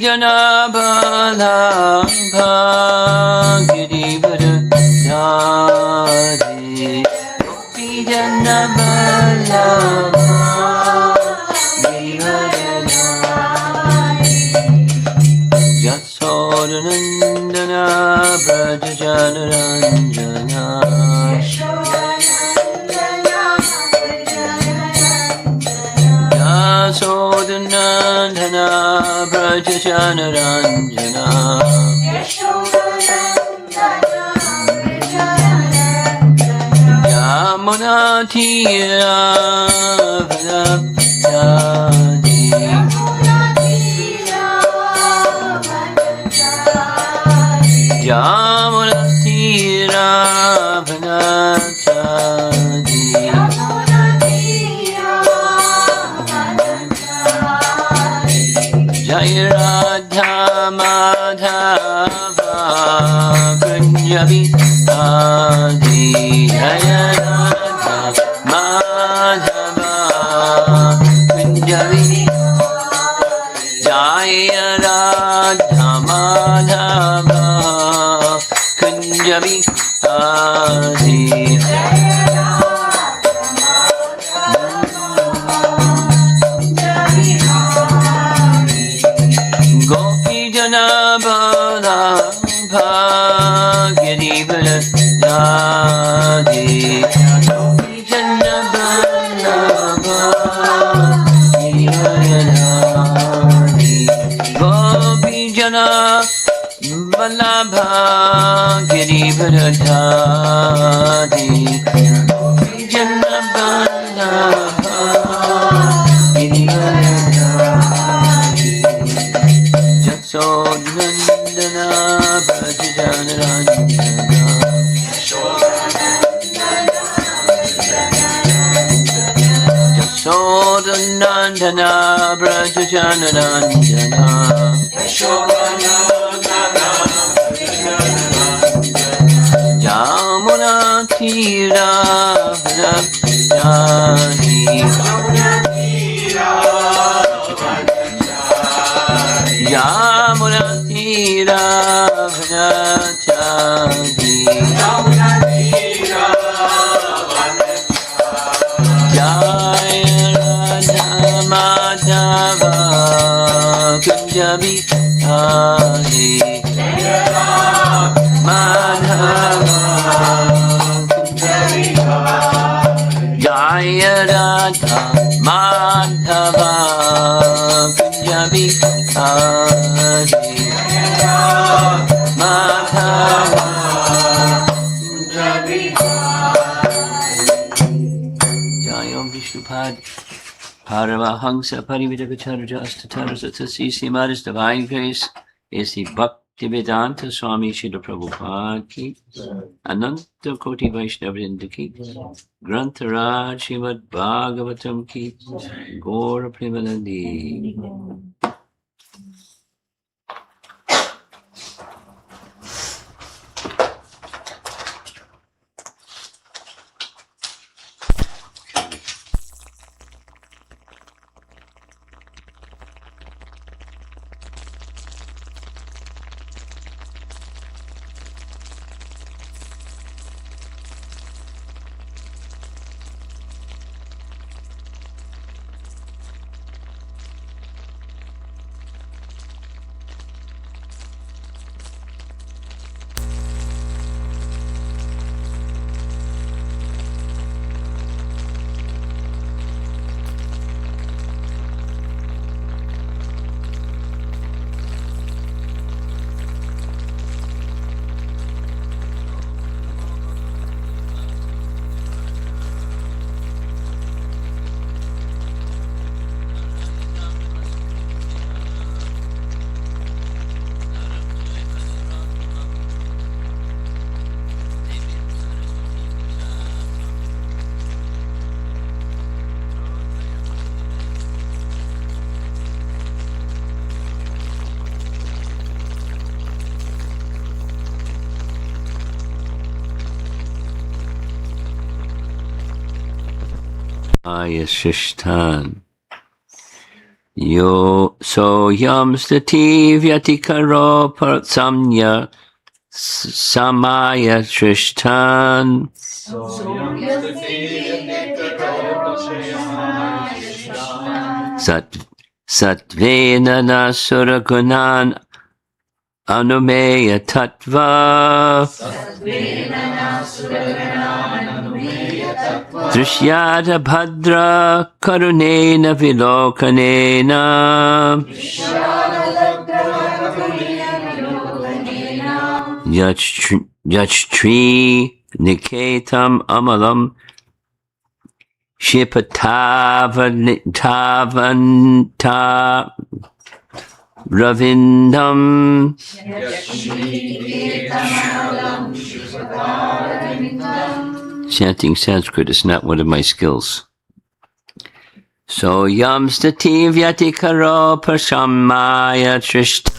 Jana Bala Girivara Dhari Gopi Jana Bala Girivara Dhari Jasodanandana Brajajana Ranjana Jasodanandana Brajajana Ranjana Yamuna Tira Vanaptadi Yamuna Tira Vanaptadi Jai Radha Madhava Kunjabi Adi Jai Radha Madhava Kunjabi Jai Radha Madhava Kunjabi Adi Gopi Jana Bala Girivara Dhari Gopi Jana Bala Girivara Dhari Gopi Jana Vallabha Girivara Dhari Gopi Jana Vallabha Girivara Dhari Jasodanandana Brajajana Ranjana Jasodanandana Brajajana Ranjana Yamuna Tira Vanaptadi Yamuna Tira Vanaptadi Jaya Radha Madhava Kunjabi Adi Madhava Kunjabi Jaya Radha Madhava Kunjabi Adi Madhava Kunjabi Jaya Vishnupad Paramahansa Parividagacharya Astatarasatasi Simaris Divine Grace is the Bhaktivedanta Swami Srila Prabhupada ki Ananta Koti Vaishnavrinda ki Grantaraj Srimad Bhagavatam ki Gaura Premanandi. Ayashishtan. Yo soyam stati vyatikaro samya samaya trishtan satvena nasuragunan anumeya tattva drishyata bhadra karunena vilokanena yachtri niketam amalam shipatavanta ravindam. Chanting Sanskrit is not one of my skills. So yam stati vyatikaro pasamaya trishta.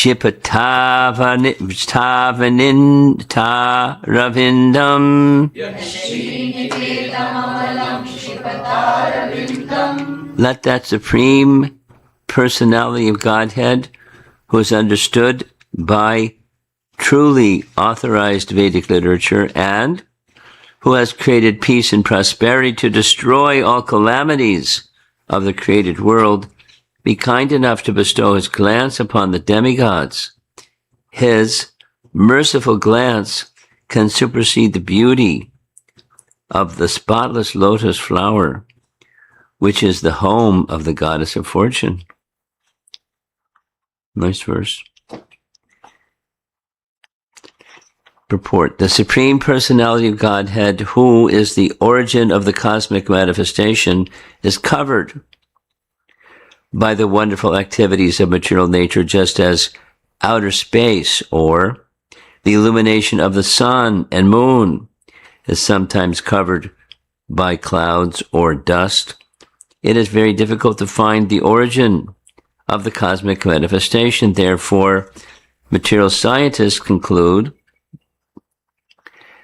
Shipatavaninta ravindam. Let that Supreme Personality of Godhead, who is understood by truly authorized Vedic literature and who has created peace and prosperity to destroy all calamities of the created world, be kind enough to bestow his glance upon the demigods. His merciful glance can supersede the beauty of the spotless lotus flower, which is the home of the goddess of fortune. Nice verse. Purport. The Supreme Personality of Godhead, who is the origin of the cosmic manifestation, is covered by the wonderful activities of material nature, just as outer space or the illumination of the sun and moon is sometimes covered by clouds or dust. It is very difficult to find the origin of the cosmic manifestation. Therefore, material scientists conclude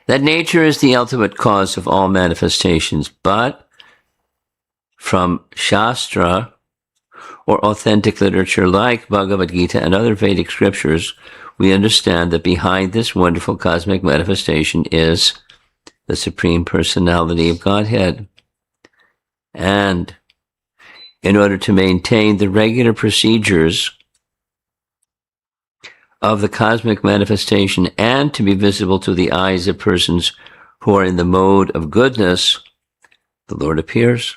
that nature is the ultimate cause of all manifestations, but from Shastra, or authentic literature like Bhagavad Gita and other Vedic scriptures, we understand that behind this wonderful cosmic manifestation is the Supreme Personality of Godhead. And in order to maintain the regular procedures of the cosmic manifestation and to be visible to the eyes of persons who are in the mode of goodness, the Lord appears.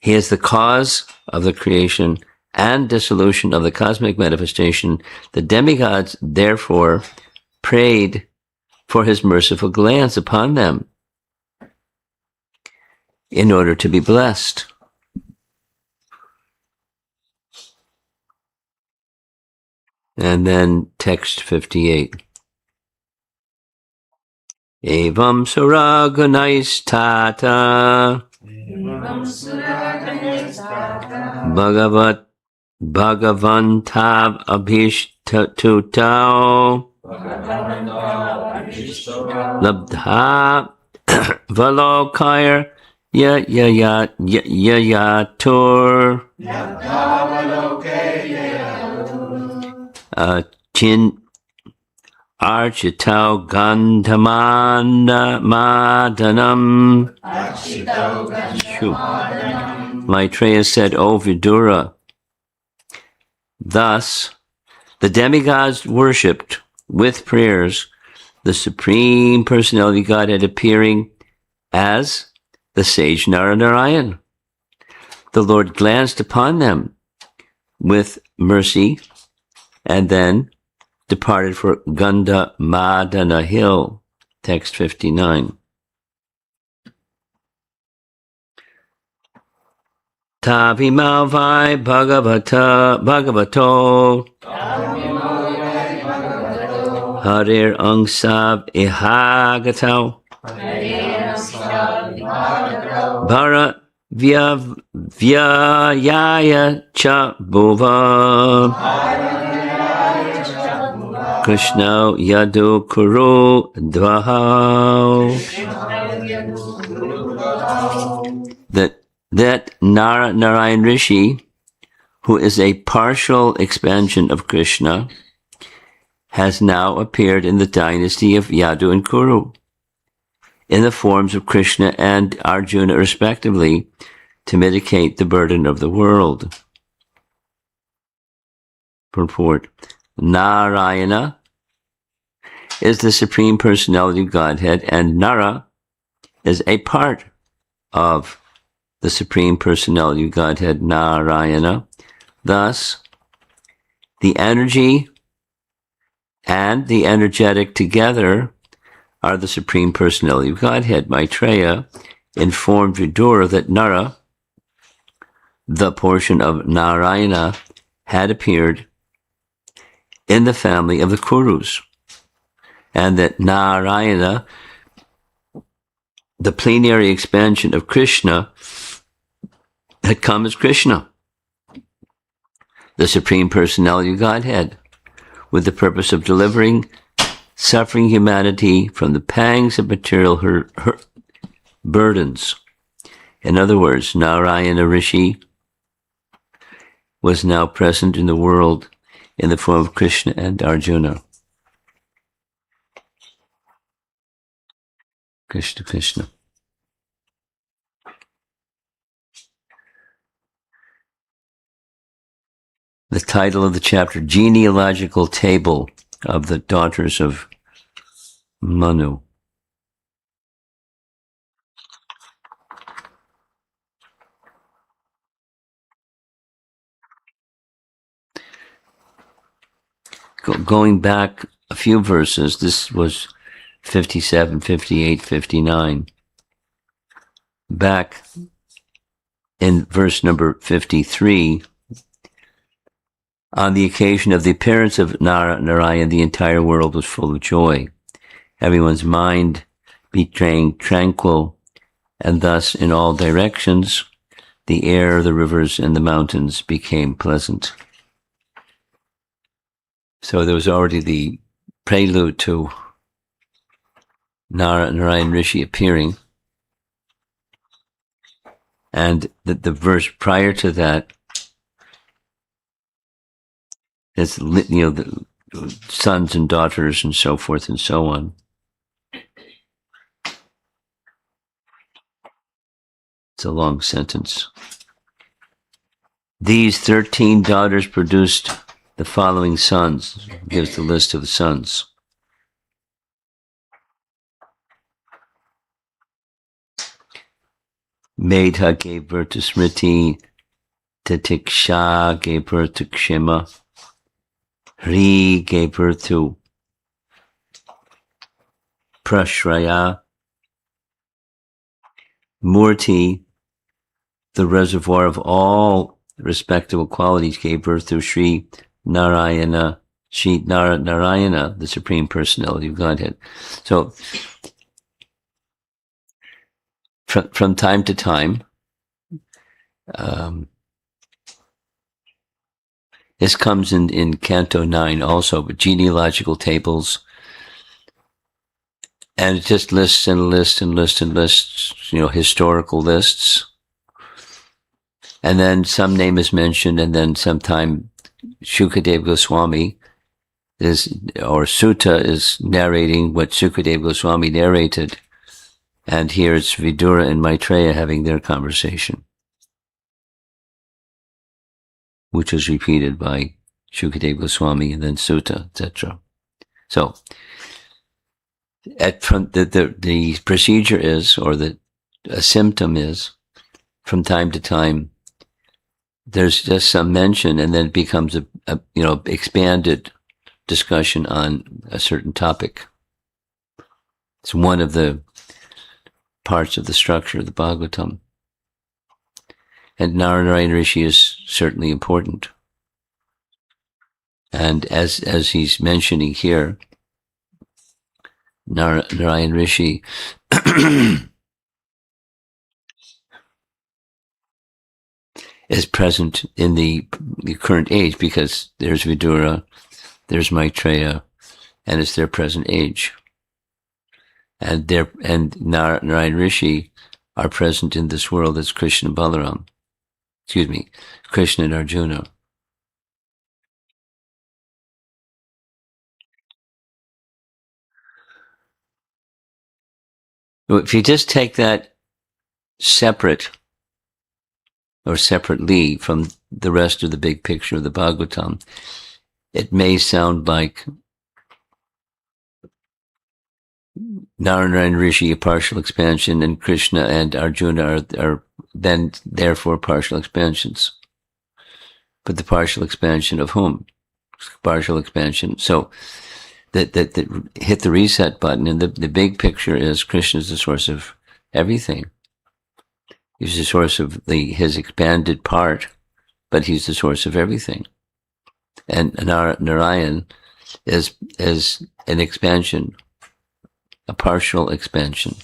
He is the cause of the creation and dissolution of the cosmic manifestation. The demigods, therefore, prayed for his merciful glance upon them in order to be blessed. And then text 58. Evam suraganais tata Bhagavantav abhishtutao labdha valokayar yayatur chin architau gandhamana madanam. Maitreya said, O Vidura, thus the demigods worshipped with prayers the Supreme Personality of Godhead, appearing as the sage Narayan. The Lord glanced upon them with mercy and then departed for Gandhamadana hill. Text 59. Tabhimavai Bhagavato Harir Angsab Ihagato Bharat Vyayaya Cha Bhuva Krishna Yadu Kuru Dvahau. That Narayan Rishi, who is a partial expansion of Krishna, has now appeared in the dynasty of Yadu and Kuru, in the forms of Krishna and Arjuna respectively, to mitigate the burden of the world. Purport. Narayana is the Supreme Personality of Godhead, and Nara is a part of the Supreme Personality of Godhead, Narayana. Thus, the energy and the energetic together are the Supreme Personality of Godhead. Maitreya informed Vidura that Nara, the portion of Narayana, had appeared in the family of the Kurus, and that Narayana, the plenary expansion of Krishna, had come as Krishna, the Supreme Personality of Godhead, with the purpose of delivering suffering humanity from the pangs of material burdens. In other words, Narayana Rishi was now present in the world in the form of Krishna and Arjuna. Krishna Krishna. The title of the chapter, Genealogical Table of the Daughters of Manu. Going back a few verses, this was 57, 58, 59. Back in verse number 53, on the occasion of the appearance of Narayan, the entire world was full of joy. Everyone's mind became tranquil, and thus in all directions, the air, the rivers, and the mountains became pleasant. So there was already the prelude to Narayan Rishi appearing. And the verse prior to that is, the sons and daughters and so forth and so on. It's a long sentence. These 13 daughters produced the following sons. Gives the list of the sons. Medha gave birth to Smriti. Titiksha gave birth to Kshema. Hri gave birth to Prashraya. Murti, the reservoir of all respectable qualities, gave birth to Sri Narayana, Narayana, the Supreme Personality of Godhead. So, from time to time, this comes in Canto 9 also, but genealogical tables, and it just lists and lists and lists and lists, historical lists. And then some name is mentioned, and then sometime Shukadeva Goswami Sutta is narrating what Shukadeva Goswami narrated. And here it's Vidura and Maitreya having their conversation, which was repeated by Shukadeva Goswami and then Sutta, etc. So, the procedure is, or a symptom is, from time to time, there's just some mention, and then it becomes a expanded discussion on a certain topic. It's one of the parts of the structure of the Bhagavatam. And Narayana Rishi is certainly important. And as he's mentioning here, Narayana Rishi is present in the current age, because there's Vidura, there's Maitreya, and it's their present age. And Narayana Rishi are present in this world as Krishna and Balaram. Excuse me, Krishna and Arjuna. If you just take that separately from the rest of the big picture of the Bhagavatam, it may sound like Narayana Rishi a partial expansion, and Krishna and Arjuna are then therefore partial expansions. But the partial expansion of whom? Partial expansion. So that hit the reset button, and the big picture is Krishna is the source of everything. He's the source of his expanded part, but he's the source of everything. And Narayan is an expansion, a partial expansion.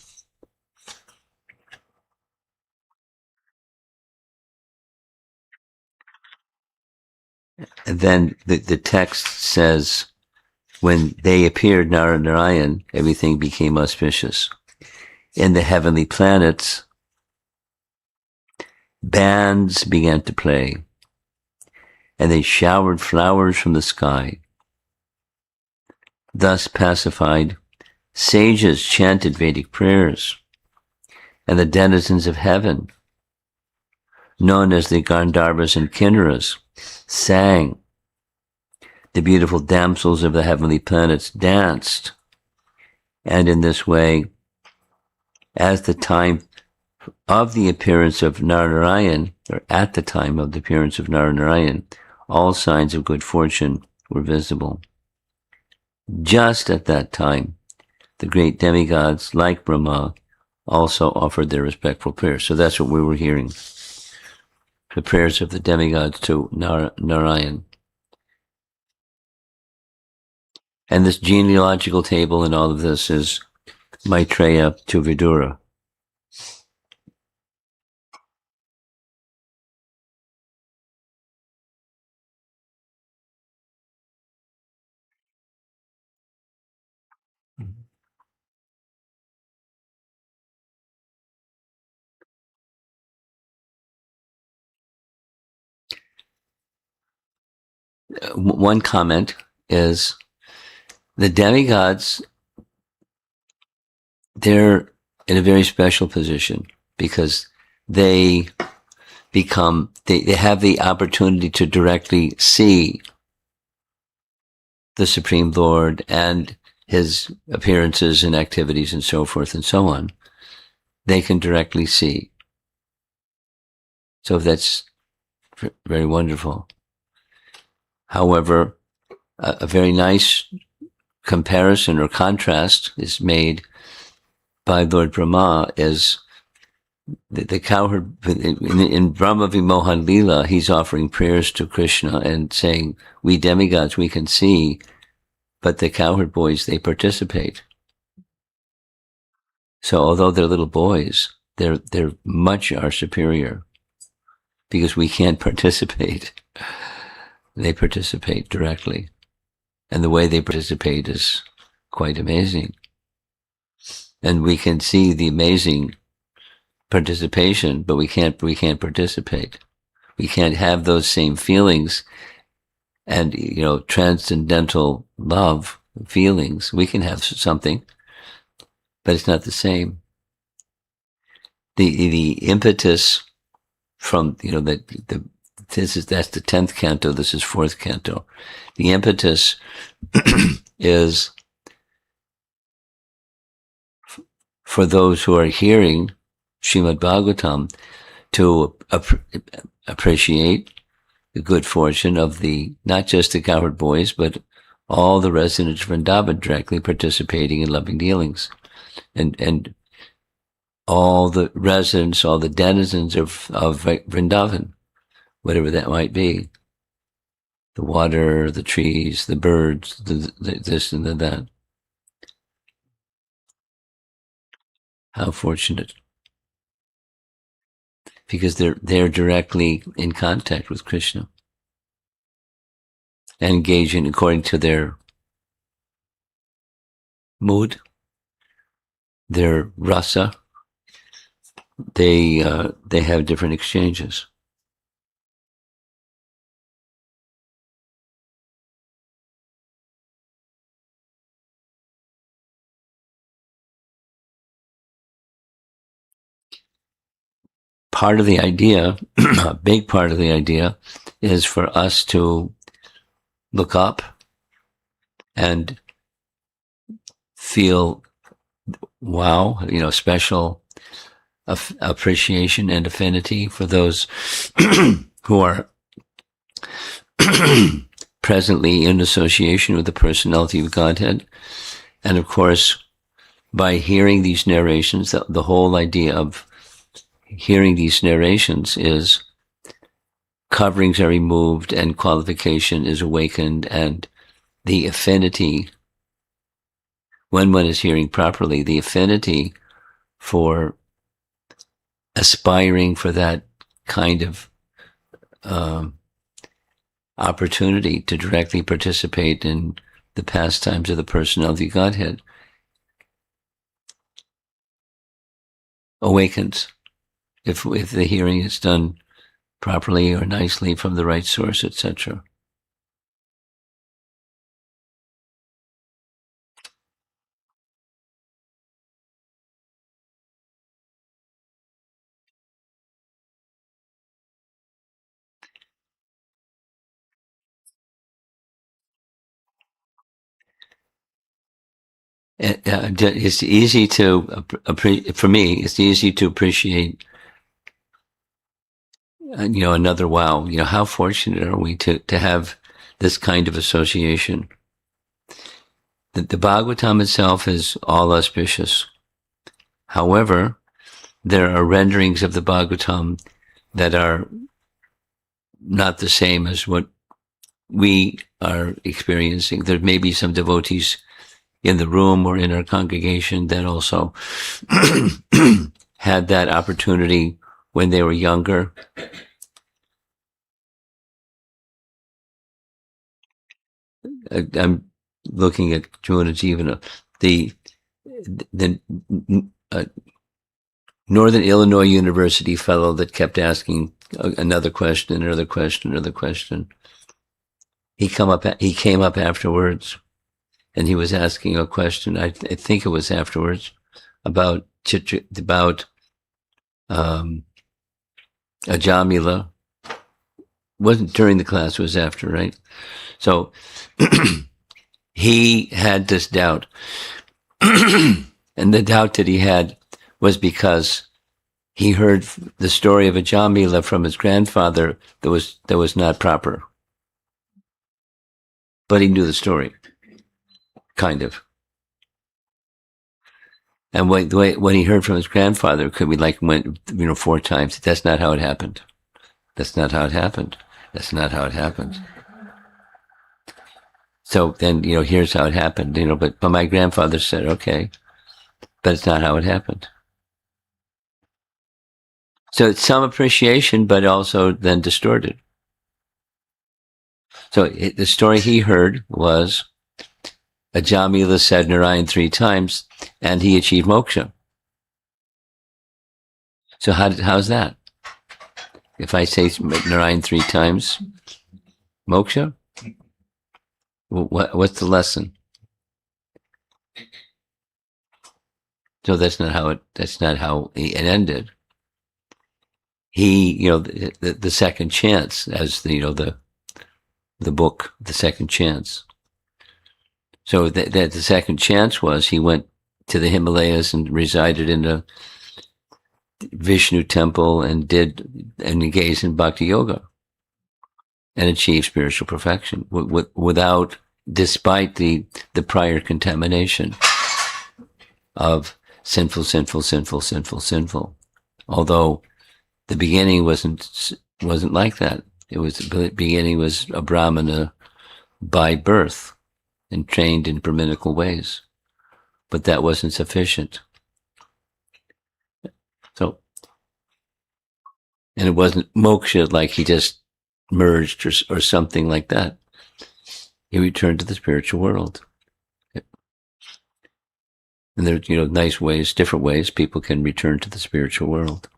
And then the text says, when they appeared, Narayan, everything became auspicious. In the heavenly planets, bands began to play, and they showered flowers from the sky. Thus pacified, sages chanted Vedic prayers, and the denizens of heaven, known as the Gandharvas and Kinnaras, sang. The beautiful damsels of the heavenly planets danced, and in this way, as the time of the appearance of Narayan, or at the time of the appearance of Narayan, all signs of good fortune were visible. Just at that time, the great demigods, like Brahma, also offered their respectful prayers. So that's what we were hearing. The prayers of the demigods to Narayan. And this genealogical table and all of this is Maitreya to Vidura. One comment is the demigods, they're in a very special position because they have the opportunity to directly see the Supreme Lord and his appearances and activities and so forth and so on. They can directly see. So that's very wonderful. However, a very nice comparison or contrast is made by Lord Brahma is the cowherd in Brahma Vimohan Leela. He's offering prayers to Krishna and saying, we demigods, we can see, but the cowherd boys, they participate. So although they're little boys, they're much our superior because we can't participate. They participate directly. And the way they participate is quite amazing. And we can see the amazing participation, but we can't participate. We can't have those same feelings and, transcendental love feelings. We can have something, but it's not the same. The impetus from, that's the 10th canto, this is 4th canto. The impetus is for those who are hearing Srimad Bhagavatam to appreciate the good fortune of not just the cowherd boys, but all the residents of Vrindavan directly participating in loving dealings. And all the residents, all the denizens of Vrindavan, whatever that might be. The water, the trees, the birds, the this and the that. How fortunate. Because they're directly in contact with Krishna and engaging according to their mood, their rasa. They have different exchanges. Part of the idea, a big part of the idea, is for us to look up and feel, wow, special appreciation and affinity for those who are presently in association with the personality of Godhead. And of course, by hearing these narrations, the whole idea of hearing these narrations is coverings are removed and qualification is awakened, and the affinity, when one is hearing properly, the affinity for aspiring for that kind of opportunity to directly participate in the pastimes of the personality of Godhead awakens if the hearing is done properly or nicely from the right source, etc. It's easy to for me. It's easy to appreciate. Another wow. How fortunate are we to have this kind of association? The Bhagavatam itself is all auspicious. However, there are renderings of the Bhagavatam that are not the same as what we are experiencing. There may be some devotees in the room or in our congregation that also had that opportunity when they were younger. I'm looking at Juna Jivana, the Northern Illinois University fellow that kept asking another question. He came up afterwards, and he was asking a question. I think it was afterwards about Ajamila. Wasn't during the class, it was after, right? So he had this doubt. And the doubt that he had was because he heard the story of Ajamila from his grandfather that was not proper. But he knew the story, kind of. And when he heard from his grandfather, it could be like went 4 times. That's not how it happened. That's not how it happened. That's not how it happened. So then, here's how it happened, but my grandfather said, okay, but it's not how it happened. So it's some appreciation, but also then distorted. So the story he heard was Ajamila said Narayan 3 times, and he achieved moksha. So how's that? If I say Narayan 3 times, moksha? What's the lesson? So that's not how it ended. He, the second chance, as the book, The Second Chance. So that the second chance was he went to the Himalayas and resided in a Vishnu temple and engaged in bhakti yoga and achieved spiritual perfection despite the prior contamination of sinful, sinful, sinful, sinful, sinful. Although the beginning wasn't like that. It was the beginning was a Brahmana by birth and trained in Brahminical ways, but that wasn't sufficient. So, and it wasn't moksha like he just merged or something like that. He returned to the spiritual world. And there's, nice ways, different ways people can return to the spiritual world.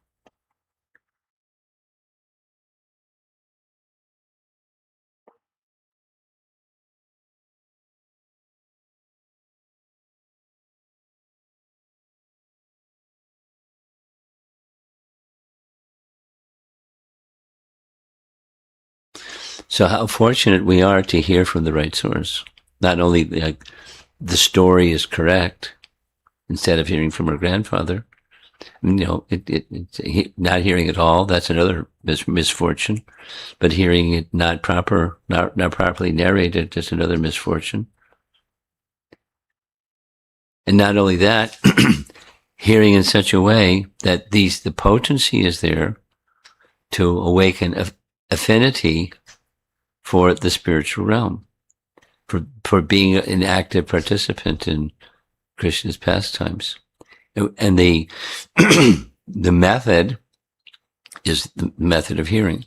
So how fortunate we are to hear from the right source. Not only the story is correct, instead of hearing from our grandfather, not hearing at all, that's another misfortune. But hearing it not properly narrated is another misfortune. And not only that, hearing in such a way that the potency is there to awaken affinity for the spiritual realm, for being an active participant in Krishna's pastimes. And the the method is the method of hearing.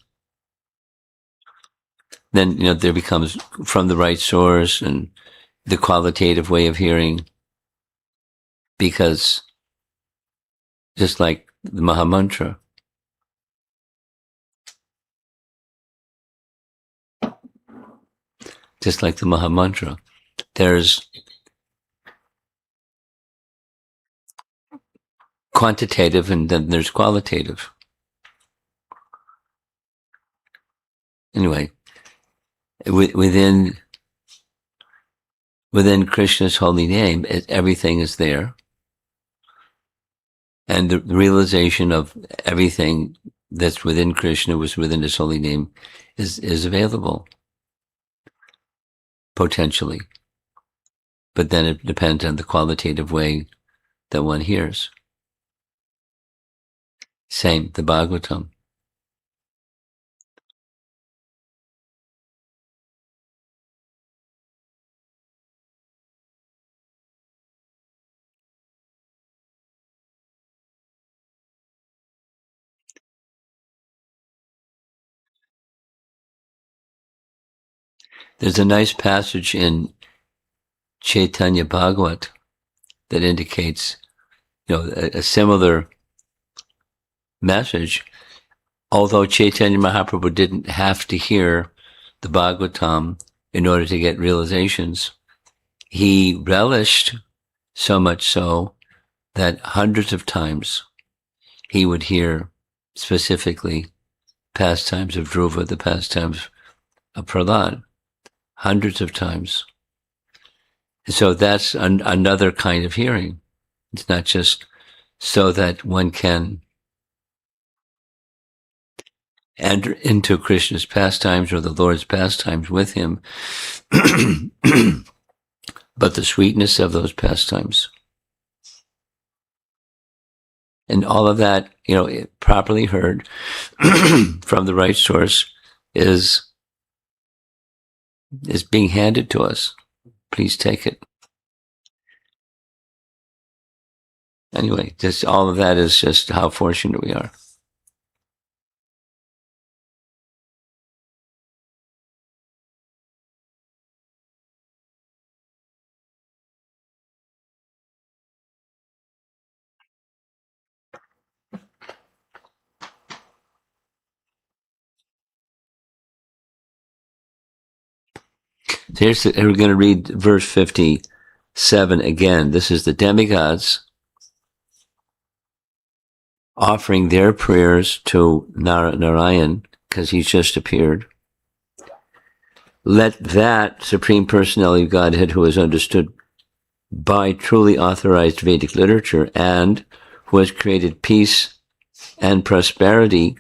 Then, there becomes from the right source and the qualitative way of hearing, because just like the Mahamantra, there's quantitative and then there's qualitative. Anyway, within Krishna's holy name, everything is there. And the realization of everything that's within Krishna, was within his holy name, is available, potentially. But then it depends on the qualitative way that one hears. Same, the Bhagavatam. There's a nice passage in Chaitanya Bhagavat that indicates, a similar message. Although Chaitanya Mahaprabhu didn't have to hear the Bhagavatam in order to get realizations, he relished so much so that hundreds of times he would hear specifically pastimes of Dhruva, the pastimes of Prahlad, hundreds of times. So that's another kind of hearing. It's not just so that one can enter into Krishna's pastimes or the Lord's pastimes with him, but the sweetness of those pastimes. And all of that, properly heard from the right source is being handed to us. Please take it. Anyway, just all of that is just how fortunate we are. So we're going to read verse 57 again. This is the demigods offering their prayers to Narayan, because he's just appeared. Let that Supreme Personality of Godhead, who is understood by truly authorized Vedic literature and who has created peace and prosperity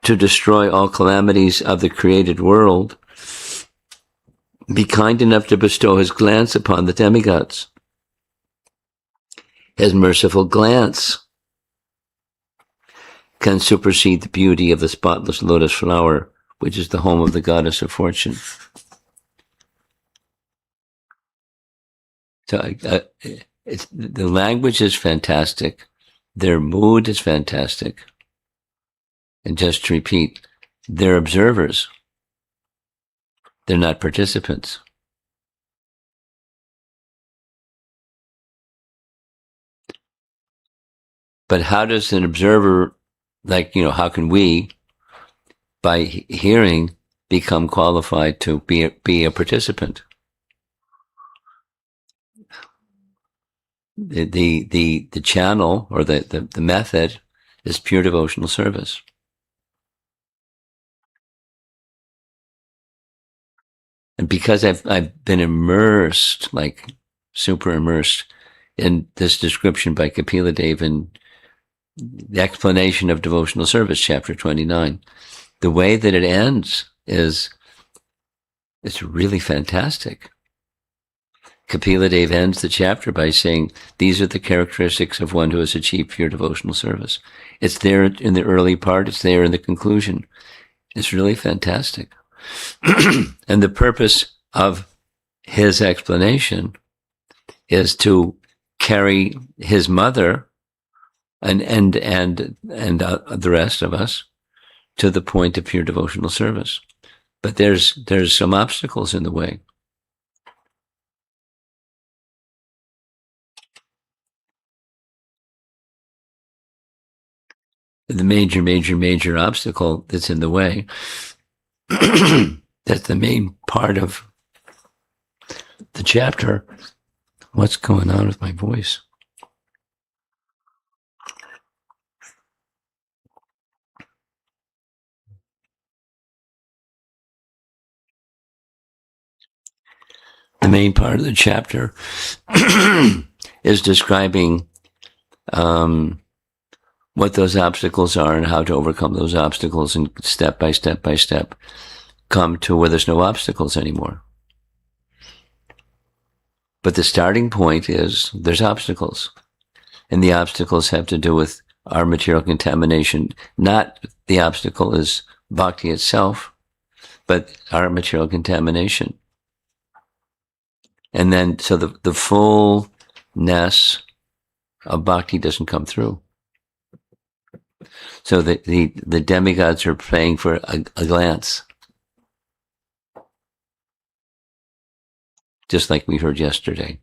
to destroy all calamities of the created world, be kind enough to bestow his glance upon the demigods. His merciful glance can supersede the beauty of the spotless lotus flower, which is the home of the goddess of fortune. So the language is fantastic. Their mood is fantastic. And just to repeat, they're observers. They're not participants. But how does an observer, how can we, by hearing, become qualified to be a participant? The channel or the method is pure devotional service. And because I've been immersed, like super immersed, in this description by Kapila Dev in the explanation of devotional service, chapter 29, the way that it ends it's really fantastic. Kapila Dev ends the chapter by saying, these are the characteristics of one who has achieved pure devotional service. It's there in the early part, it's there in the conclusion. It's really fantastic. And the purpose of his explanation is to carry his mother and the rest of us to the point of pure devotional service. But there's some obstacles in the way. The major obstacle that's in the way, that's the main part of the chapter. What's going on with my voice? The main part of the chapter is describing what those obstacles are and how to overcome those obstacles, and step by step come to where there's no obstacles anymore. But the starting point is there's obstacles, and the obstacles have to do with our material contamination. Not the obstacle is bhakti itself, but our material contamination. And then, so the fullness of bhakti doesn't come through. So the demigods are praying for a glance. Just like we heard yesterday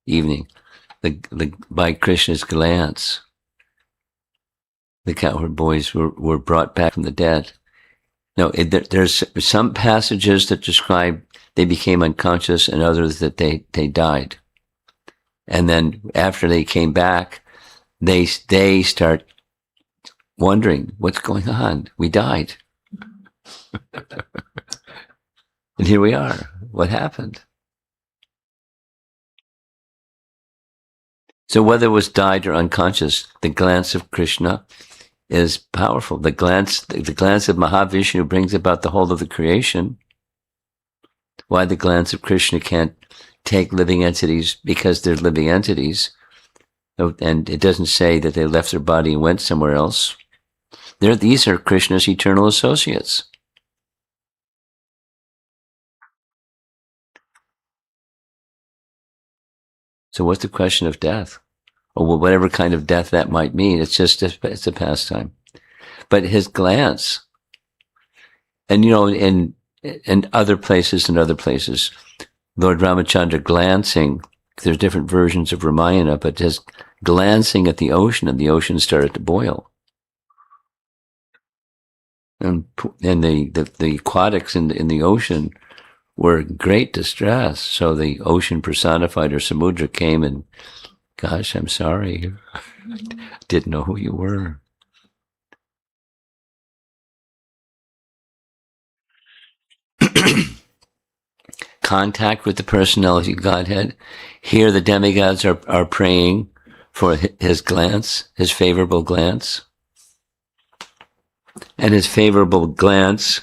evening. By Krishna's glance, the cowherd boys were brought back from the dead. No, there's some passages that describe they became unconscious, and others that they died. And then after they came back, they start wondering, what's going on? We died. And here we are. What happened? So whether it was died or unconscious, the glance of Krishna is powerful. The glance of Mahavishnu brings about the whole of the creation. Why the glance of Krishna can't take living entities, because they're living entities. And it doesn't say that they left their body and went somewhere else. These are Krishna's eternal associates. So what's the question of death? Or whatever kind of death that might mean. It's a pastime. But his glance, and in other places, Lord Ramachandra glancing, there's different versions of Ramayana, but just glancing at the ocean, and the ocean started to boil. And the aquatics in the ocean were in great distress. So the ocean personified, or Samudra, came and, gosh, I'm sorry. Didn't know who you were. Contact with the personality of Godhead. Here the demigods are praying for his glance, his favorable glance. And his favorable glance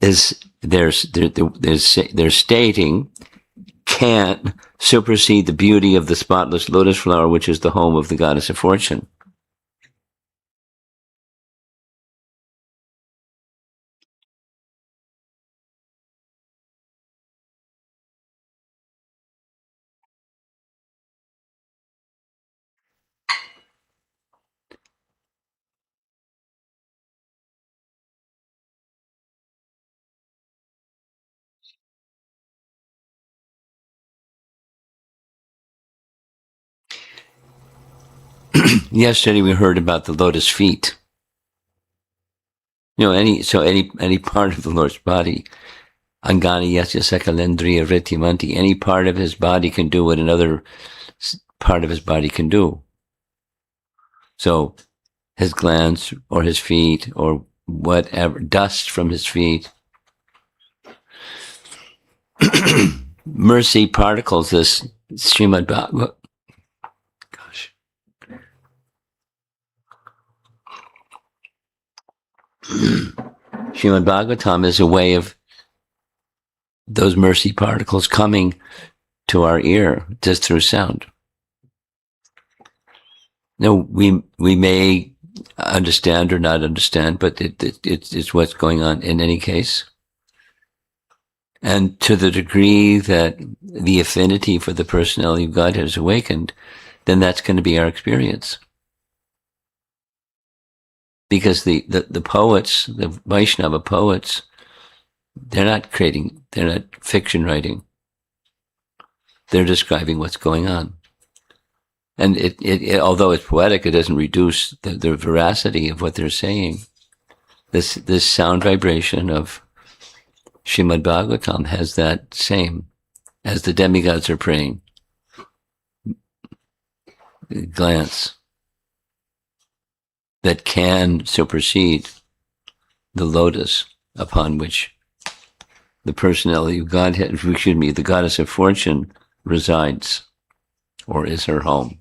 is, they're stating, can't supersede the beauty of the spotless lotus flower, which is the home of the goddess of fortune. Yesterday we heard about the lotus feet. Any part of the Lord's body, Angani Yasya Sakalendriya Ritimanti, any part of his body can do what another part of his body can do. So his glands or his feet or whatever, dust from his feet, mercy particles, this Srimad Bhagavatam. Gosh. Srimad Bhagavatam is a way of those mercy particles coming to our ear just through sound. No, we may understand or not understand, but it's what's going on in any case. And to the degree that the affinity for the personality of God has awakened, then that's going to be our experience. Because the poets, the Vaishnava poets, they're not fiction writing. They're describing what's going on. And it although it's poetic, it doesn't reduce the veracity of what they're saying. This sound vibration of Srimad Bhagavatam has that same, as the demigods are praying, glance that can supersede the lotus upon which the personality of Godhead, the goddess of fortune, resides, or is her home.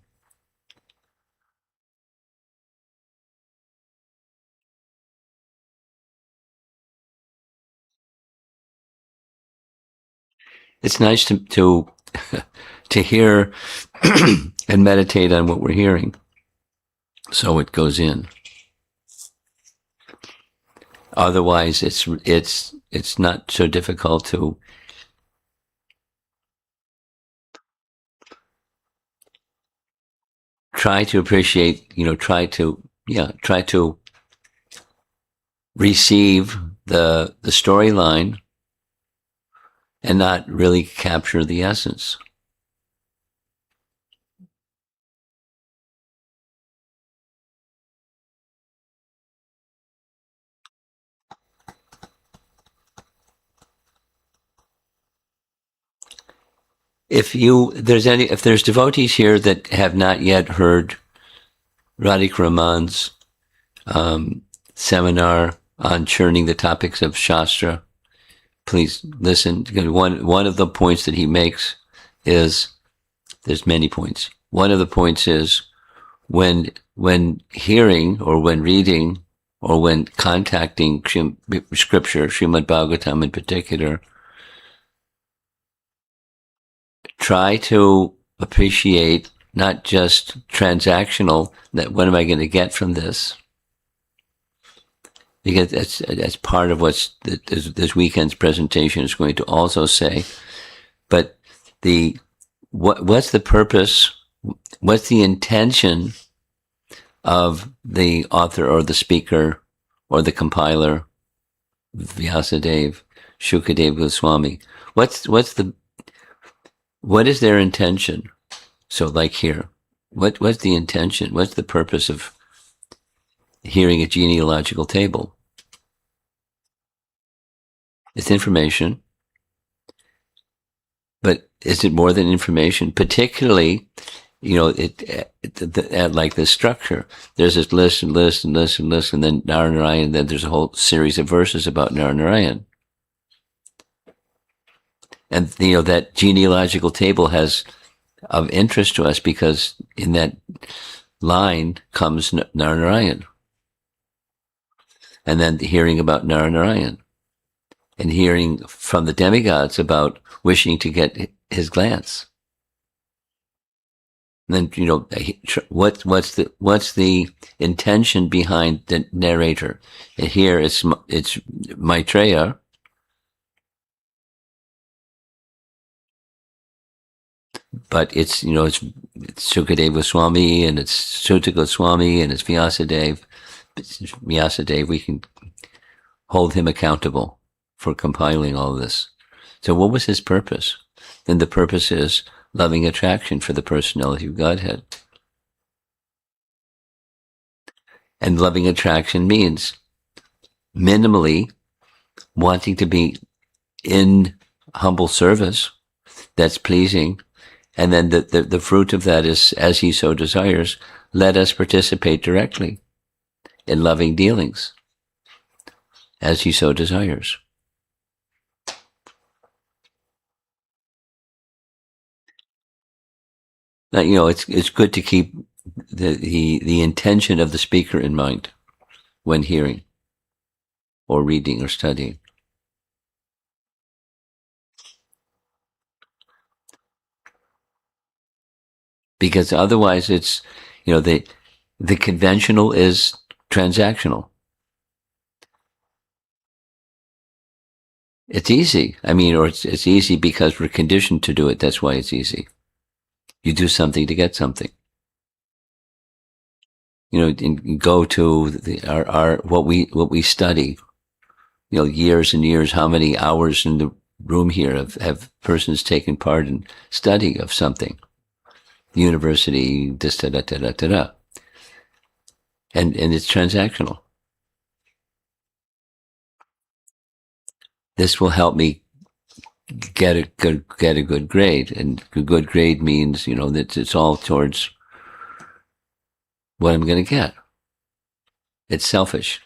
It's nice to hear and meditate on what we're hearing, so it goes in. Otherwise, it's not so difficult to try to appreciate. Try to receive the storyline and not really capture the essence. If there's devotees here that have not yet heard Radhika Raman's seminar on churning the topics of Shastra, please listen. One of the points that he makes is, there's many points. One of the points is when hearing or when reading or when contacting scripture, Srimad Bhagavatam in particular, try to appreciate not just transactional, that what am I going to get from this? Because that's part of what this weekend's presentation is going to also say. But what's the purpose? What's the intention of the author or the speaker or the compiler, Vyasadeva, Shukadeva Goswami? What is their intention? So like here, what's the intention? What's the purpose of hearing a genealogical table? It's information. But is it more than information? Particularly, like this structure. There's this list and list and list and list, and then Narayana, then there's a whole series of verses about Narayana. And, that genealogical table has of interest to us because in that line comes Narayana. And then hearing about Narayana. And hearing from the demigods about wishing to get his glance. And then, what's the intention behind the narrator? And here it's Maitreya, but it's Sukadeva Swami and it's Sutta Goswami and it's Vyasadeva. Vyasadeva, we can hold him accountable for compiling all this. So what was his purpose? Then the purpose is loving attraction for the personality of Godhead. And loving attraction means minimally wanting to be in humble service that's pleasing. And then the fruit of that is, as he so desires, let us participate directly in loving dealings, as he so desires. Now, it's good to keep the intention of the speaker in mind when hearing or reading or studying. Because otherwise it's, the conventional is transactional. It's easy. Or it's easy because we're conditioned to do it. That's why it's easy. You do something to get something. Go to our what we study. Years and years. How many hours in the room here have persons taken part in study of something? University, this, da, da, da, da, da, da. And it's transactional. This will help me get a good grade, and a good grade means that it's all towards what I'm going to get. It's selfish.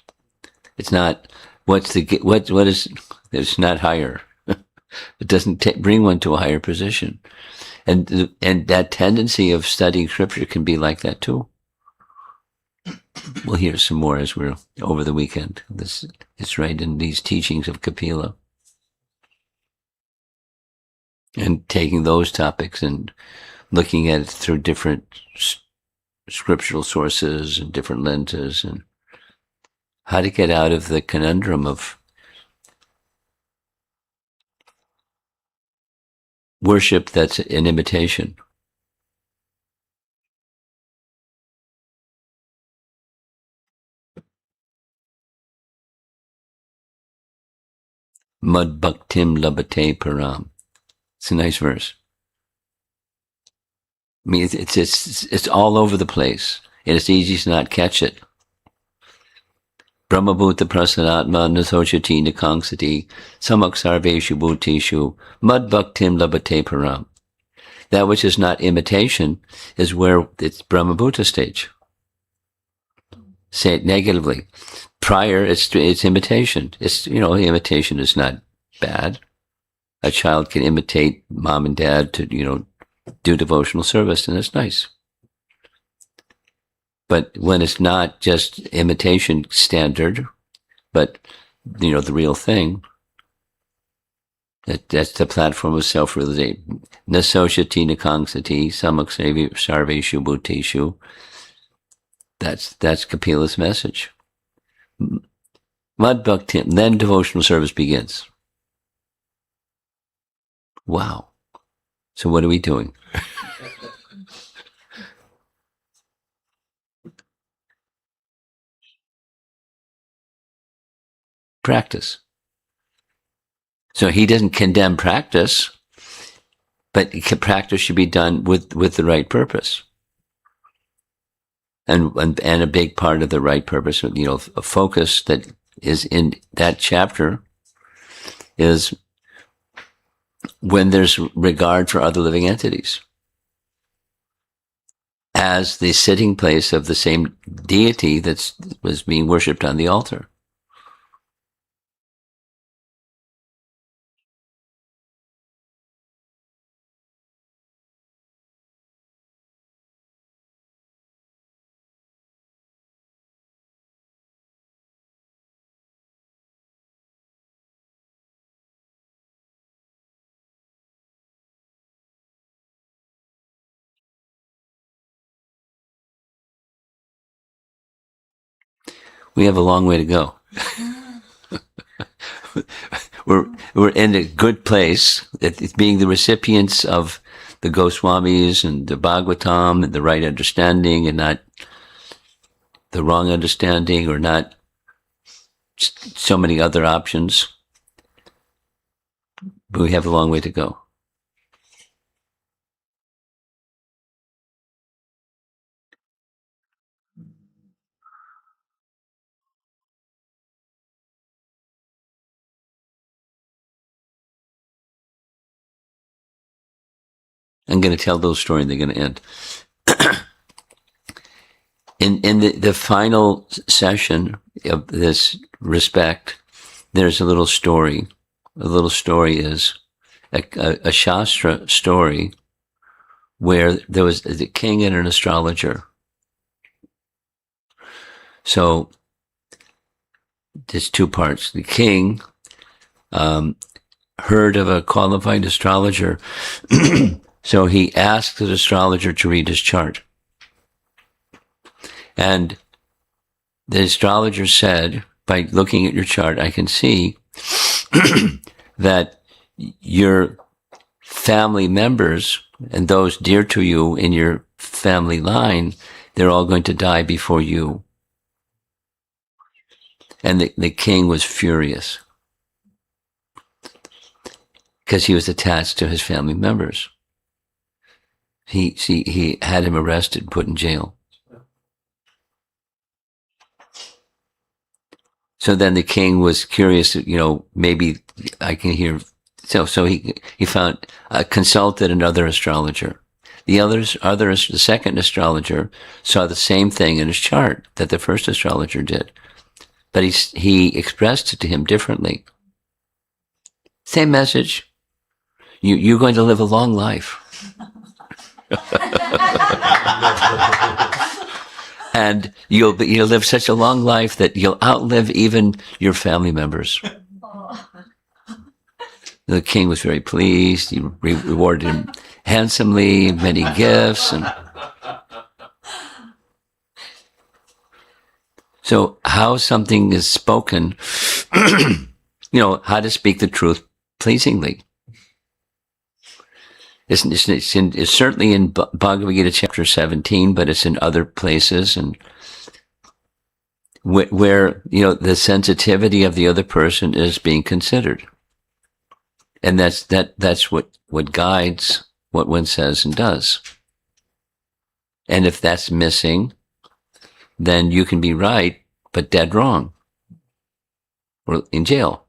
It's not what is. It's not higher. It doesn't bring one to a higher position, and that tendency of studying scripture can be like that too. We'll hear some more as we're over the weekend. This is right in these teachings of Kapila. And taking those topics and looking at it through different scriptural sources and different lenses, and how to get out of the conundrum of worship that's an imitation. Mad bhaktim labate param. It's a nice verse. It's all over the place, and it's easy to not catch it. Brahmabhuta prasanatma nasochati nakangsati samaksarveshu bhutishu mad bhaktim labate param. That which is not imitation is where it's Brahmabhuta stage. Say it negatively. Prior, it's imitation. Imitation is not bad. A child can imitate mom and dad to, do devotional service, and it's nice. But when it's not just imitation standard, but, the real thing, that's the platform of self-realization. Nasoshati nakangsati samaksevi sarveshu bhuteshu. That's Kapila's message. Mad bhaktim. Then devotional service begins. Wow. So what are we doing? Practice. So he doesn't condemn practice, but practice should be done with the right purpose. And a big part of the right purpose, a focus that is in that chapter is when there's regard for other living entities as the sitting place of the same deity that was being worshipped on the altar. We have a long way to go. We're in a good place. It's being the recipients of the Goswamis and the Bhagavatam and the right understanding and not the wrong understanding or not so many other options. But we have a long way to go. I'm going to tell those story and they're going to end. In the final session of this respect, there's a little story. A little story is a Shastra story where there was the king and an astrologer. So there's two parts. The king heard of a qualified astrologer, so he asked the astrologer to read his chart. And the astrologer said, by looking at your chart, I can see that your family members and those dear to you in your family line, they're all going to die before you. And the king was furious because he was attached to his family members. He had him arrested and put in jail. So then the king was curious, maybe I can hear. So he found, consulted another astrologer. The second astrologer saw the same thing in his chart that the first astrologer did. But he expressed it to him differently. Same message. You're going to live a long life. And you'll live such a long life that you'll outlive even your family members. The king was very pleased. He rewarded him handsomely, many gifts. And so how something is spoken, how to speak the truth pleasingly. It's certainly in Bhagavad Gita chapter 17, but it's in other places, and where the sensitivity of the other person is being considered, and that's what guides what one says and does. And if that's missing, then you can be right but dead wrong, or in jail,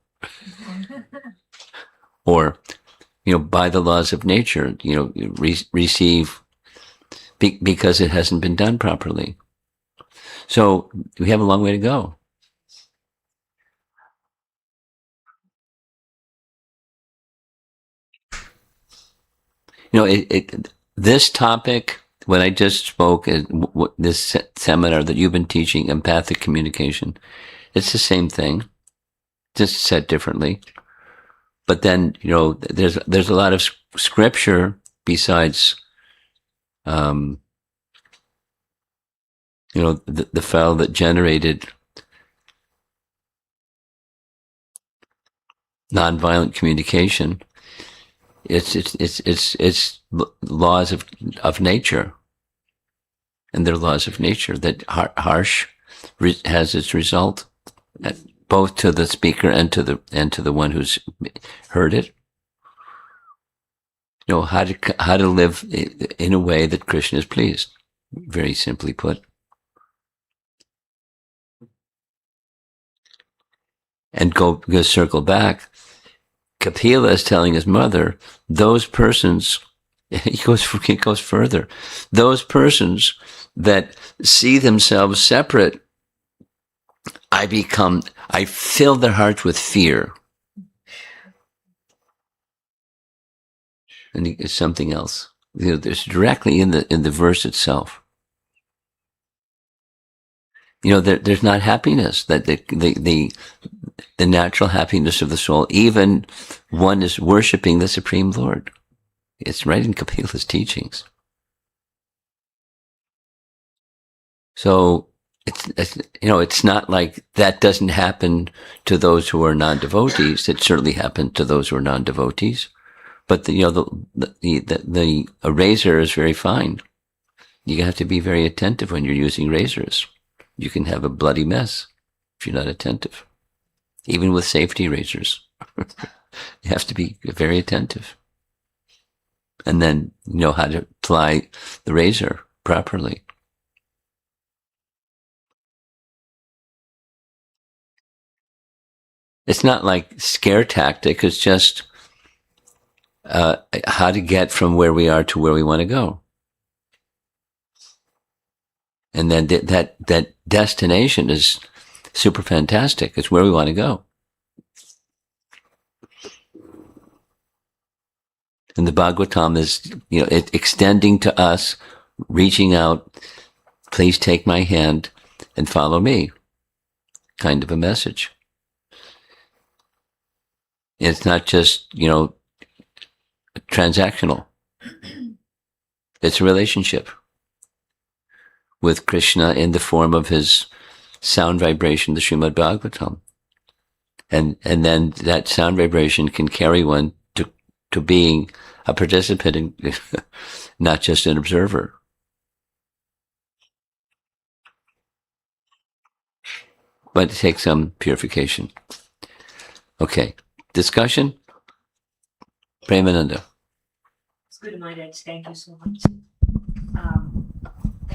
or by the laws of nature, receive because it hasn't been done properly. So we have a long way to go. This topic, when I just spoke at this seminar that you've been teaching, empathic communication, it's the same thing, just said differently. But then, there's a lot of scripture besides, the fellow that generated nonviolent communication. It's laws of nature, and they're laws of nature that harsh has its result, both to the speaker and to the one who's heard it. How to live in a way that Krishna is pleased. Very simply put. And go circle back. Kapila is telling his mother, those persons, he goes further, those persons that see themselves separate, I fill their hearts with fear. And it's something else. There's directly in the verse itself. There's not happiness, that the natural happiness of the soul, even one is worshiping the Supreme Lord. It's right in Kapila's teachings. So it's not like that doesn't happen to those who are non-devotees. It certainly happened to those who are non-devotees. But the razor is very fine. You have to be very attentive when you're using razors. You can have a bloody mess if you're not attentive. Even with safety razors, you have to be very attentive. And then know how to apply the razor properly. It's not like scare tactic. It's just how to get from where we are to where we want to go. And then that destination is super fantastic. It's where we want to go. And the Bhagavatam is, it extending to us, reaching out, please take my hand and follow me, kind of a message. It's not just, transactional. It's a relationship with Krishna in the form of his sound vibration, the Srimad Bhagavatam. And then that sound vibration can carry one to being a participant in, not just an observer. But it takes some purification. Okay. Discussion? Premananda. It's good, Maharaj. Thank you so much.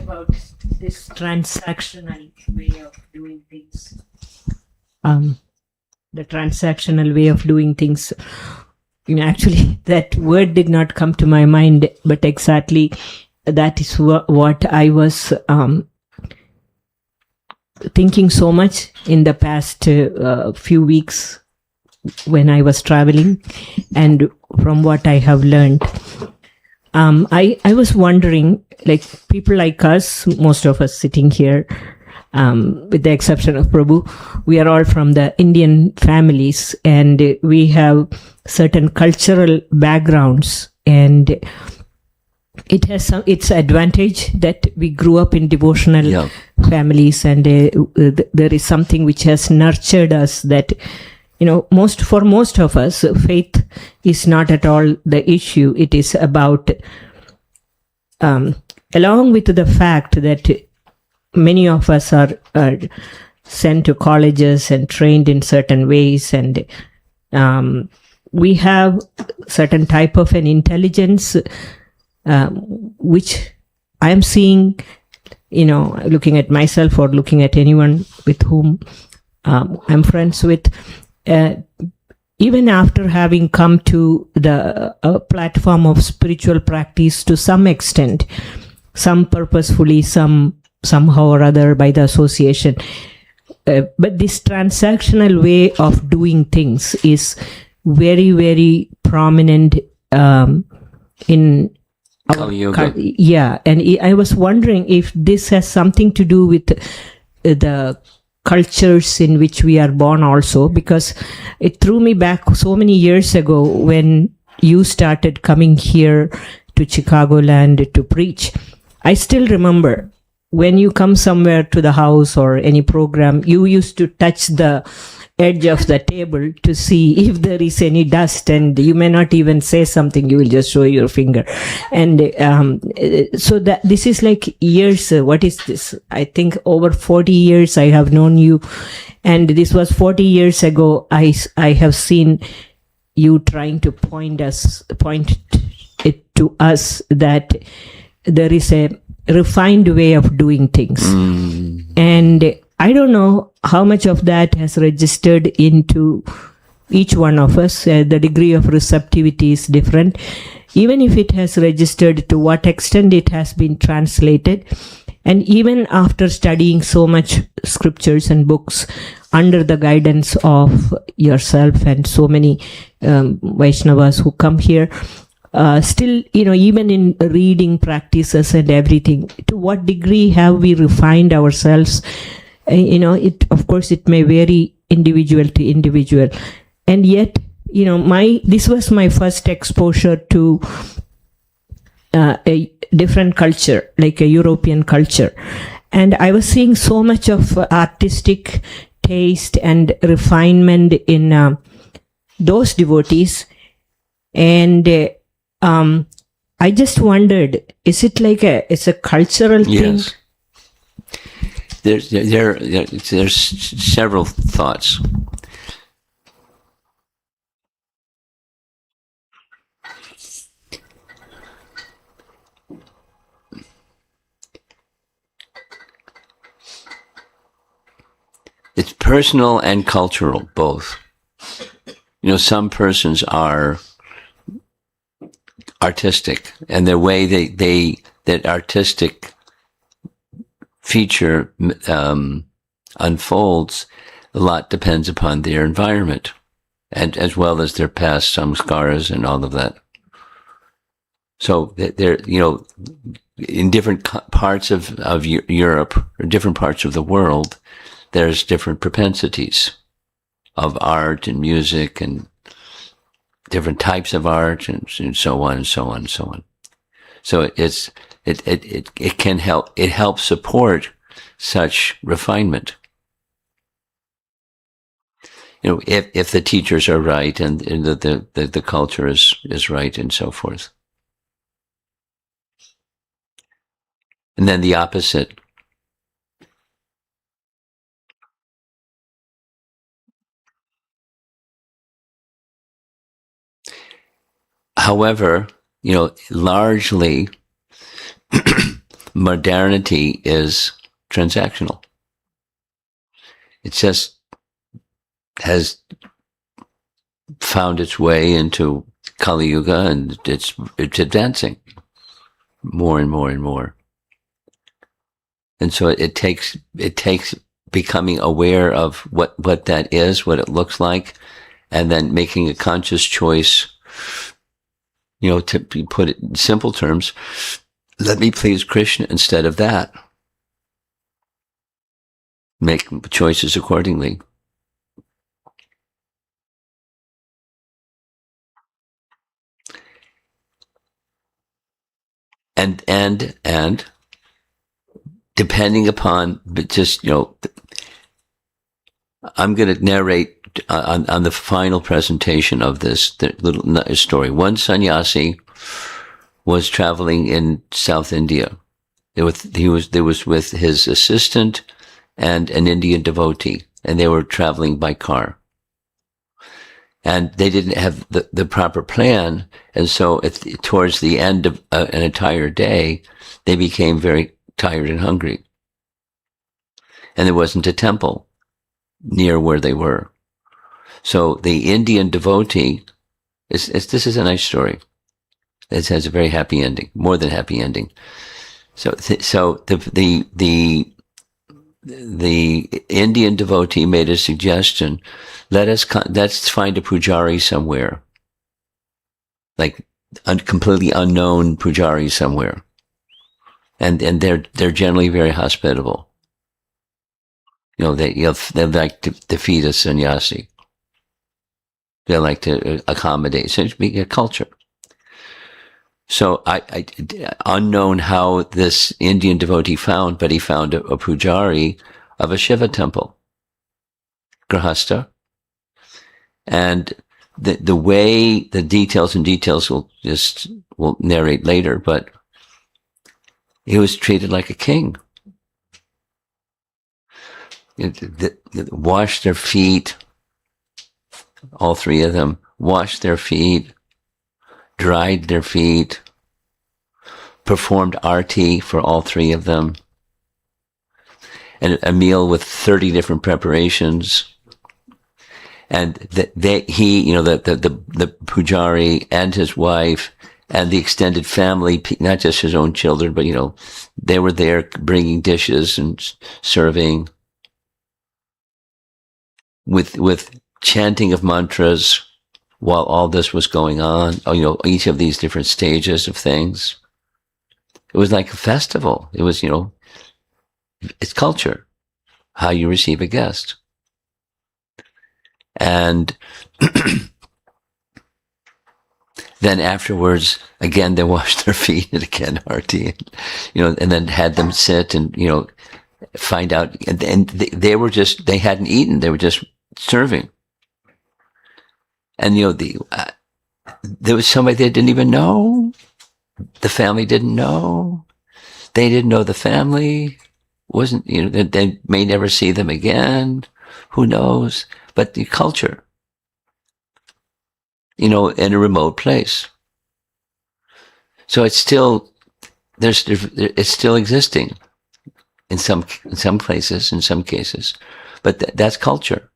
About this transactional way of doing things. The transactional way of doing things. Actually, that word did not come to my mind, but exactly that is what I was thinking so much in the past few weeks when I was traveling, and from what I have learned. I was wondering, like people like us, most of us sitting here, with the exception of Prabhu, we are all from the Indian families, and we have certain cultural backgrounds, and it has its advantage that we grew up in devotional families, and there is something which has nurtured us that, for most of us, faith is not at all the issue. It is about, along with the fact that many of us are sent to colleges and trained in certain ways, and we have certain type of an intelligence, which I am seeing, looking at myself or looking at anyone with whom I'm friends with, even after having come to the platform of spiritual practice to some extent, some purposefully, somehow or other by the association. But this transactional way of doing things is very, very prominent in our yoga. Yeah, and I was wondering if this has something to do with the cultures in which we are born also, because it threw me back so many years ago when you started coming here to Chicagoland to preach. I still remember when you come somewhere to the house or any program, you used to touch the edge of the table to see if there is any dust, and you may not even say something, you will just show your finger. And so that this is like years, what is this? I think over 40 years I have known you, and this was 40 years ago. I have seen you trying to point it to us that there is a refined way of doing things. And I don't know how much of that has registered into each one of us. The degree of receptivity is different. Even if it has registered, to what extent it has been translated. And even after studying so much scriptures and books under the guidance of yourself and so many Vaishnavas who come here, still, even in reading practices and everything, to what degree have we refined ourselves? Of course, it may vary individual to individual. And yet, this was my first exposure to a different culture, like a European culture. And I was seeing so much of artistic taste and refinement in those devotees. And I just wondered, is it like it's a cultural thing? Yes. There's several thoughts. It's personal and cultural, both. Some persons are artistic, and the way that artistic feature unfolds, a lot depends upon their environment, and as well as their past samskaras and all of that. So they're, in different parts of Europe or different parts of the world, there's different propensities of art and music and different types of art and so on and so on and so on. So it can help. It helps support such refinement. If the teachers are right and the culture is right and so forth. And then the opposite. However, largely modernity is transactional. It just has found its way into Kali Yuga, and it's advancing more and more and more. And so it takes becoming aware of what that is, what it looks like, and then making a conscious choice, to put it in simple terms, let me please Krishna instead of that. Make choices accordingly. And depending upon, but just, I'm going to narrate on the final presentation of this little story. One sannyasi was traveling in South India. He was with his assistant and an Indian devotee, and they were traveling by car. And they didn't have the proper plan, and so towards the end of an entire day, they became very tired and hungry. And there wasn't a temple near where they were. So the Indian devotee, this is a nice story. It has a very happy ending, more than happy ending. So the Indian devotee made a suggestion. Let's find a pujari somewhere, like completely unknown pujari somewhere, and they're generally very hospitable. They like to feed a sannyasi. They like to accommodate. So it's being a culture. So I unknown how this Indian devotee found, but he found a pujari of a Shiva temple, Grahasta. And the way the details we'll narrate later, but he was treated like a king. Washed their feet, all three of them, washed their feet, dried their feet, performed arti for all three of them, and a meal with 30 different preparations. And the pujari and his wife and the extended family, not just his own children, but, they were there bringing dishes and serving with chanting of mantras while all this was going on, each of these different stages of things. It was like a festival. It was, it's culture, how you receive a guest. And then afterwards, again, they washed their feet and again, arti, and then had them sit and, find out, and they hadn't eaten, they were just serving. And, there was somebody they didn't even know. The family didn't know. They didn't know the family. They may never see them again. Who knows? But the culture, in a remote place. So it's still existing in some places, in some cases, but that's culture.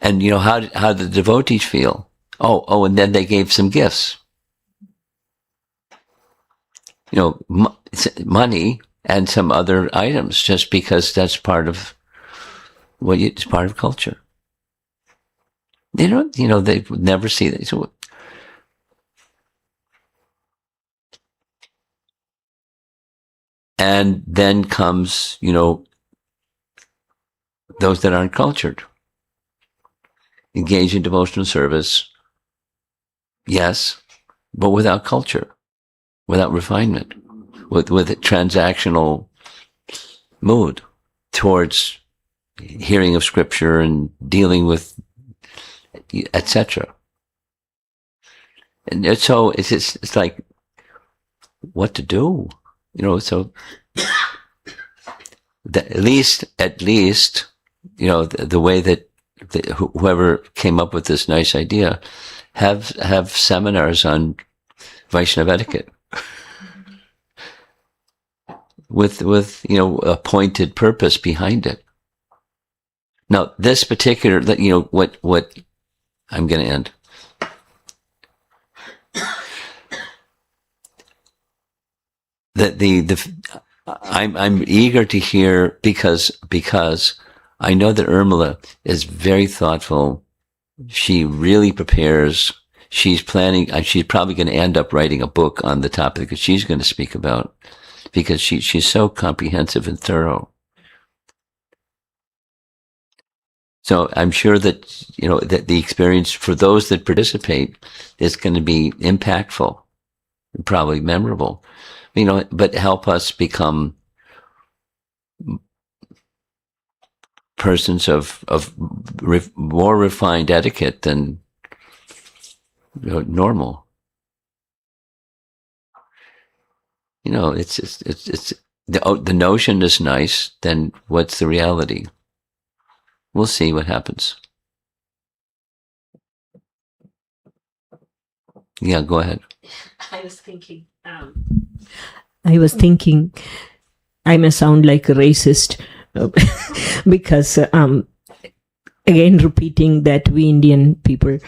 And how did the devotees feel? Oh, and then they gave some gifts. Money and some other items, just because that's part of it's part of culture. They would never see that. So, and then comes, those that aren't cultured. Engage in devotional service, yes, but without culture, without refinement, with a transactional mood towards hearing of scripture and dealing with, etc. And so it's like, what to do, so at least, the way that whoever came up with this nice idea have seminars on Vaishnava etiquette with a pointed purpose behind it. Now, this particular, what I'm going to end. I'm eager to hear because I know that Urmila is very thoughtful. She really prepares. She's planning, she's probably going to end up writing a book on the topic that she's going to speak about, because she's so comprehensive and thorough. So I'm sure that, that the experience for those that participate is going to be impactful, probably memorable, but help us become persons of more refined etiquette than normal. It's the notion is nice. Then what's the reality? We'll see what happens. Yeah, go ahead. I was thinking I may sound like a racist because again repeating that we Indian people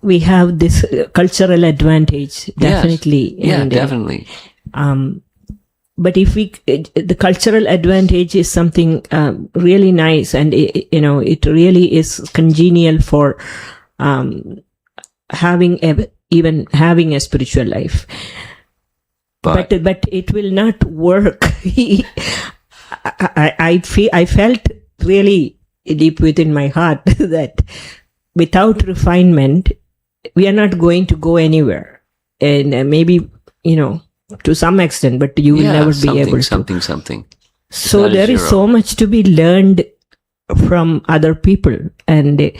we have this cultural advantage, definitely. Yes. And, definitely. But if the cultural advantage is something really nice, and it really is congenial for having a spiritual life. But it will not work. I felt really deep within my heart that without refinement, we are not going to go anywhere. And maybe, to some extent, but you will never be able to. Something. So there is so much to be learned from other people. And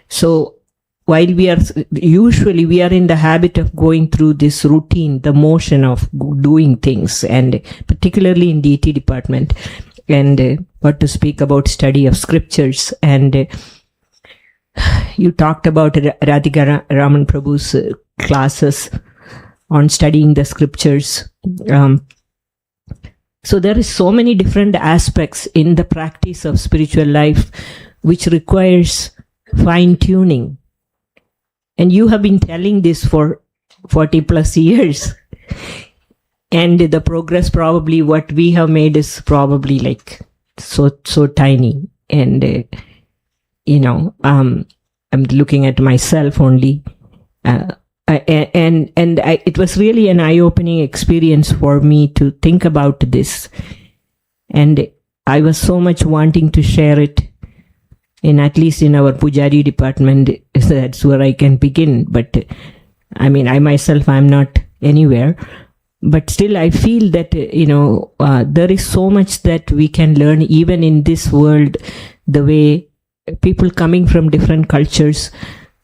so while we are in the habit of going through this routine, the motion of doing things, and particularly in DT department, and what to speak about study of scriptures. And you talked about Radhika Raman Prabhu's classes on studying the scriptures. So there is so many different aspects in the practice of spiritual life which requires fine-tuning. And you have been telling this for 40 plus years. And the progress, probably what we have made is probably like so tiny. And, I'm looking at myself only. It was really an eye-opening experience for me to think about this. And I was so much wanting to share it, at least in our Pujari department. That's where I can begin. But I mean, I myself, I'm not anywhere, but still I feel that, there is so much that we can learn even in this world, the way people coming from different cultures,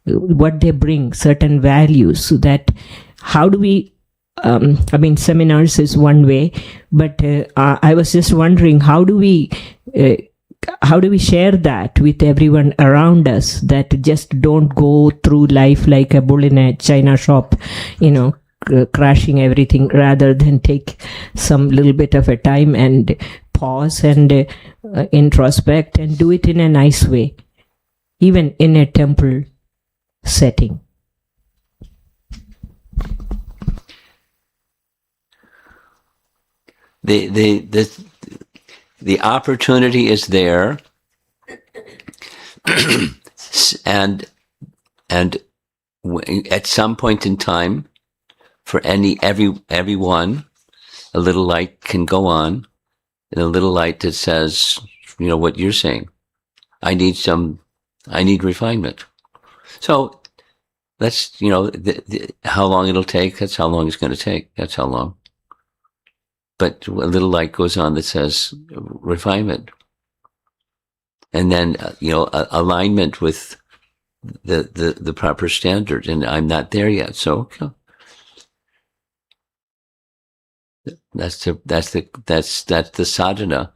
what they bring, certain values, so that how do we, seminars is one way, but I was just wondering, how do we share that with everyone around us, that just don't go through life like a bull in a china shop, crashing everything, rather than take some little bit of a time and pause and introspect and do it in a nice way, even in a temple setting. The opportunity is there, and at some point in time, for everyone, a little light can go on, and a little light that says, what you're saying. I need refinement. So that's, how long it'll take. That's how long it's going to take. That's how long. But a little light goes on that says refinement. And then, alignment with the proper standard. And I'm not there yet. So, that's the sadhana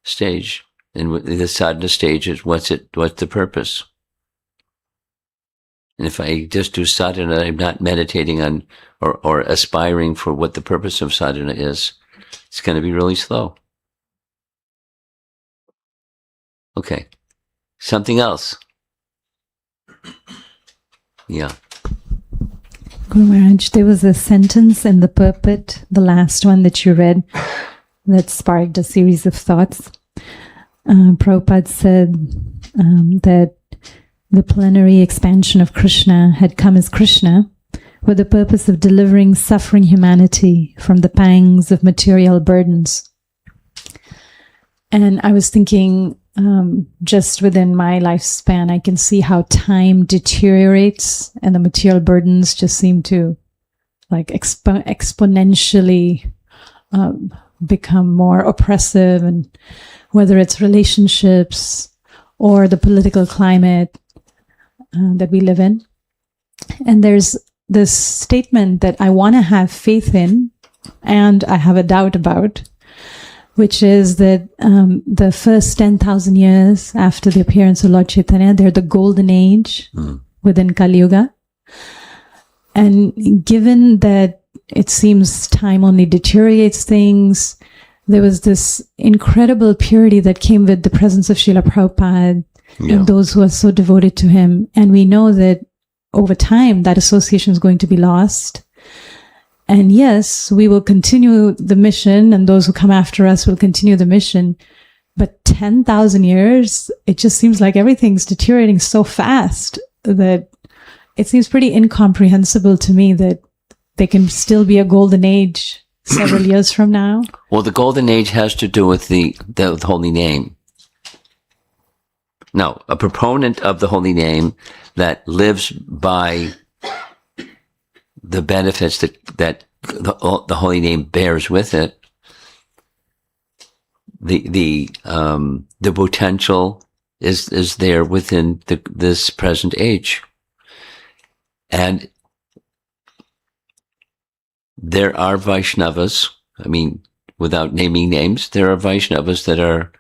stage. And the sadhana stage is what's the purpose? And if I just do sadhana, I'm not meditating on or aspiring for what the purpose of sadhana is. It's going to be really slow. Okay. Something else. Yeah. Guru Maharaj, there was a sentence in the purport, the last one that you read, that sparked a series of thoughts. Prabhupada said that the plenary expansion of Krishna had come as Krishna with the purpose of delivering suffering humanity from the pangs of material burdens. And I was thinking, just within my lifespan, I can see how time deteriorates and the material burdens just seem to exponentially become more oppressive, and whether it's relationships or the political climate that we live in. And there's this statement that I want to have faith in and I have a doubt about, which is that the first 10,000 years after the appearance of Lord Chaitanya, they're the golden age within Kali Yuga. And given that it seems time only deteriorates things, there was this incredible purity that came with the presence of Srila Prabhupada and those who are so devoted to him. And we know that over time, that association is going to be lost. And yes, we will continue the mission, and those who come after us will continue the mission. But 10,000 years, it just seems like everything's deteriorating so fast that it seems pretty incomprehensible to me that there can still be a golden age several years from now. Well, the golden age has to do with the holy name. No, a proponent of the holy name that lives by the benefits that the holy name bears with it, the potential is there within this present age, and there are Vaishnavas. I mean, without naming names, there are Vaishnavas that are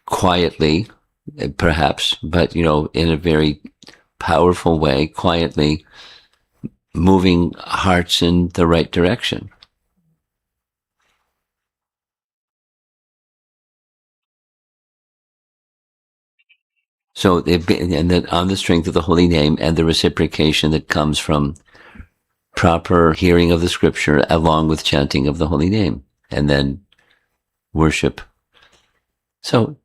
quietly, perhaps, but in a very powerful way, quietly moving hearts in the right direction. So and then on the strength of the holy name and the reciprocation that comes from proper hearing of the scripture along with chanting of the holy name and then worship. So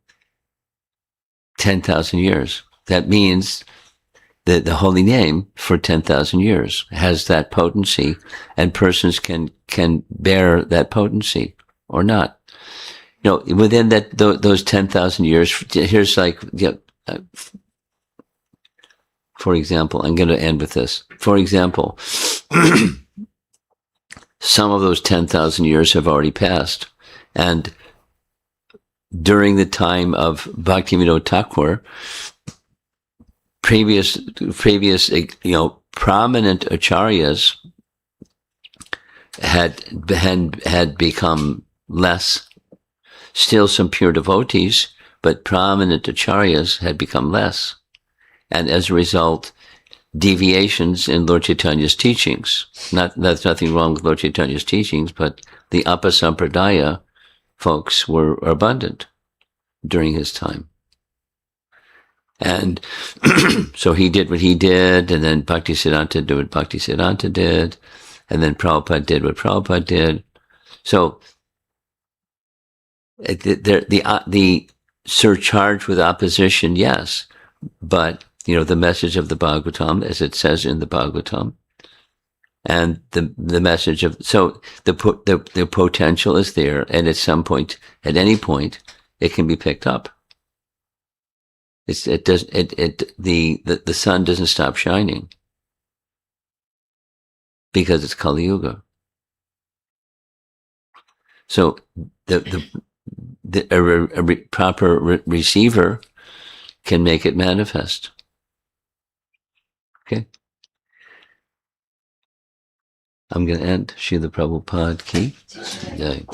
10,000 years. That means that the holy name for 10,000 years has that potency, and persons can bear that potency or not. Within those 10,000 years, here's For example, I'm going to end with this. For example, some of those 10,000 years have already passed. And during the time of Bhaktivinoda Thakur, previous, prominent acharyas had become less. Still some pure devotees, but prominent acharyas had become less. And as a result, deviations in Lord Chaitanya's teachings. There's nothing wrong with Lord Chaitanya's teachings, but the Apasampradaya folks were abundant during his time. And so he did what he did, and then Bhaktisiddhanta did what Bhaktisiddhanta did, and then Prabhupada did what Prabhupada did. So the surcharged with opposition, yes, but the message of the Bhagavatam, as it says in the Bhagavatam, and the message of the potential is there, and at any point, it can be picked up. The sun doesn't stop shining because it's Kali Yuga. So a proper receiver can make it manifest. Okay. I'm going to end. Srila Prabhupada ki Jai.